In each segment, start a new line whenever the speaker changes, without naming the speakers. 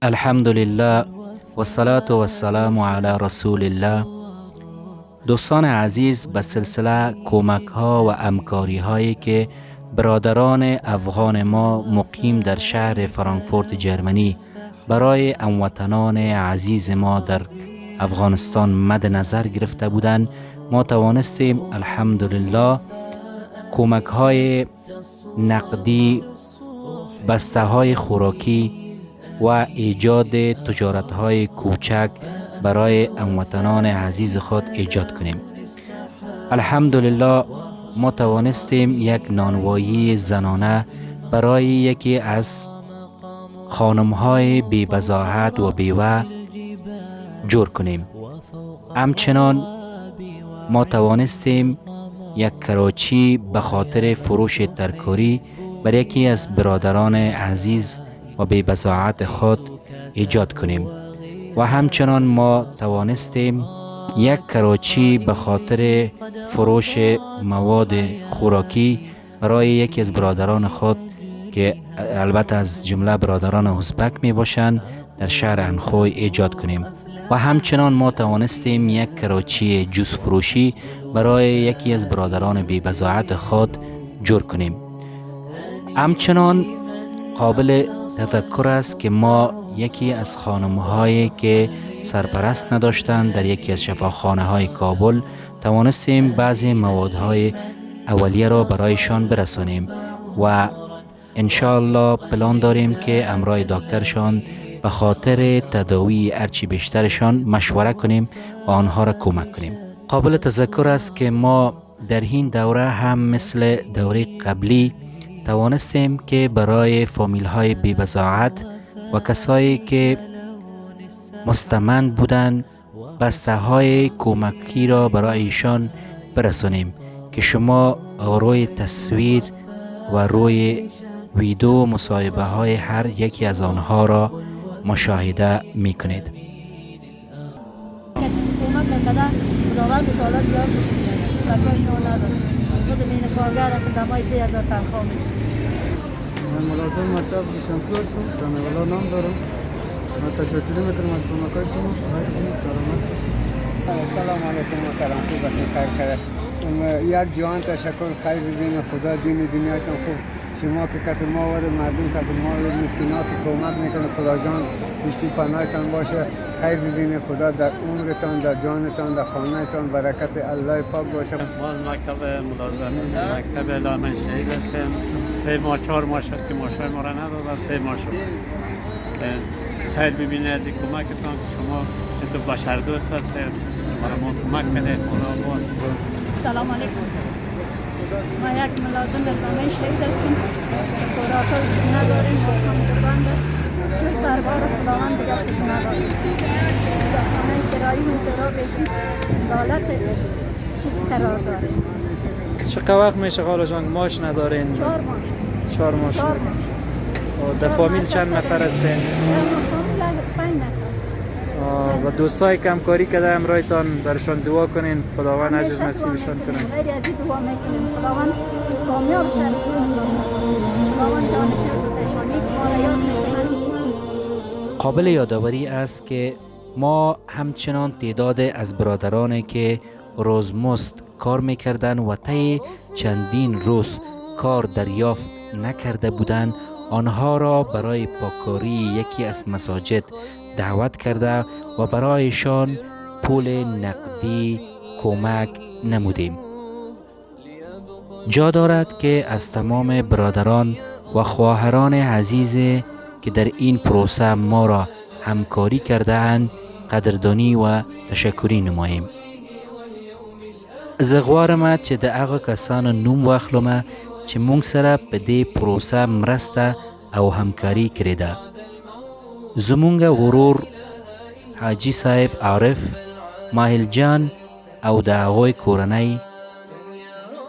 الحمد لله و الصلاة و السلام علی رسول الله. دوستان عزیز، به سلسله کمک ها و امکاری هایی که برادران افغان ما مقیم در شهر فرانکفورت جرمنی برای هموطنان عزیز ما در افغانستان مد نظر گرفته بودند، ما توانستیم الحمدلله کمک های نقدی، بسته های خوراکی و ایجاد تجارت های کوچک برای هموطنان عزیز خود ایجاد کنیم. الحمدلله ما توانستیم یک نانوایی زنانه برای یکی از خانم های بی بضاعت و بیوه جور کنیم. همچنان ما توانستیم یک کراچی به خاطر فروش ترکاری بر یکی از برادران عزیز و بی بضاعت خود ایجاد کنیم و همچنان ما توانستیم یک کراچی به خاطر فروش مواد خوراکی برای یکی از برادران خود که البته از جمله برادران ازبک می باشند در شهر انخوی ایجاد کنیم و همچنان ما توانستیم یک کراچی جوس فروشی برای یکی از برادران بی بضاعت خود جور کنیم. همچنان قابل تذکر است که ما یکی از خانم هایی که سرپرست نداشتند در یکی از شفاخانه های کابل توانستیم بعضی موادهای اولیه را برایشان برسانیم و انشاءالله پلان داریم که امرای دکترشان به خاطر تداوی ارچی بیشترشان مشوره کنیم و آنها را کمک کنیم. قابل تذکر است که ما در این دوره هم مثل دوره قبلی توانستیم که برای فامیل های بی بضاعت و کسایی که مستمند بودند بسته های کمکی را برای ایشان برسانیم که شما روی تصویر و روی ویدیو مصاحبه های هر یکی از آنها را مشاهده می کنید.
من ملازم مکتب شمسو هستم، جانوالا نام دارم. من تشکر میکنم از کمکای شما. سلامت. سلام علیکم و سلام. خوب باشین، خیر خیر. یک جوان تشکر، خیر ببینید، خدا دین دنیاتون خوب. شما که کسی ما ور مردم کسی ما ور مسکینات کمک میکنه، خدا جان پشتی پناهتان باشه. خیر ببینید، خدا در عمرتان، در جانتان، در خانهتان برکت الله پاک باشه.
ما مکتب ملازمین مکتب علامه شهید هستیم. 3 ماه 4 ماه شد که ماشای ما را ندادن، 3 ماه شد. خیر ببینید از کمکتان که شما تو بشر دوست هستید، ما کمک کنید.
سلام علیکم. ما یک ملازم علامه شهید هستیم. خوراک نداریم، خوراک بند است. جز دربار خداوند دیگر چیز نداریم. خانه کرایی منطقه بگیم دولت چیز قرار داریم.
چقدر وقت میشه خاله جان ماش ندارین؟
4 ماه.
4 ماه. در فامیل چند نفر هستین؟
فامیل 5 نفر.
و دوستای کمکاری کرده امرایتان برشان دعا کنین خداوند اجر نصیبشان کنه.
غیر از این دعا میکنیم خداوند کامیاب شد. خداوند جان پیشانی ما را یاد میکنه.
قابل یادآوری است که ما همچنان تعداد از برادرانی که روزمزد کار میکردند و طی چندین روز کار دریافت نکرده بودند، آنها را برای پاککاری یکی از مساجد دعوت کرده و برایشان پول نقدی کمک نمودیم. جا دارد که از تمام برادران و خواهران عزیز که در این پروسه ما را همکاری کرده اند قدردانی و تشکری نماییم. زغوارم چې د هغه کسانو نوم واخلم چې مونږ سره په دې پروسه مرسته او همکاري کړې ده. زمونږ ورور حاجی صاحب عارف، ماهل جان او د هغوی کورنۍ،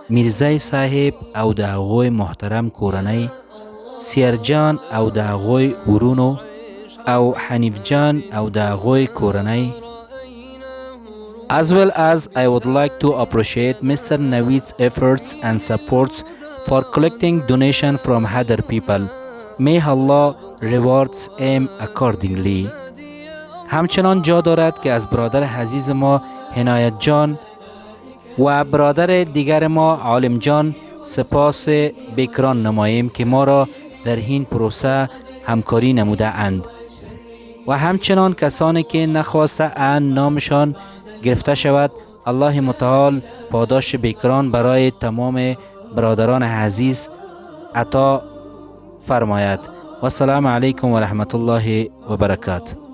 میرزای صاحب او د هغوی محترم کورنۍ، سیر جان او د هغوی ورونو او حنیف جان او د هغوی کورنۍ. As well as I would like to appreciate Mr. Naveed's efforts and supports for collecting donation from other people. May Allah rewards him accordingly. همچنان جا دارد که از برادر عزیز ما عنایت جان و برادر دیگر ما عالم جان سپاس بیکران نماییم که ما را در این پروسه همکاری نموده اند و همچنان کسانی که نخواسته اند نامشان گرفته شود. الله متعال پاداش بیکران برای تمام برادران عزیز عطا فرماید. و السلام علیکم و رحمت الله و برکاته.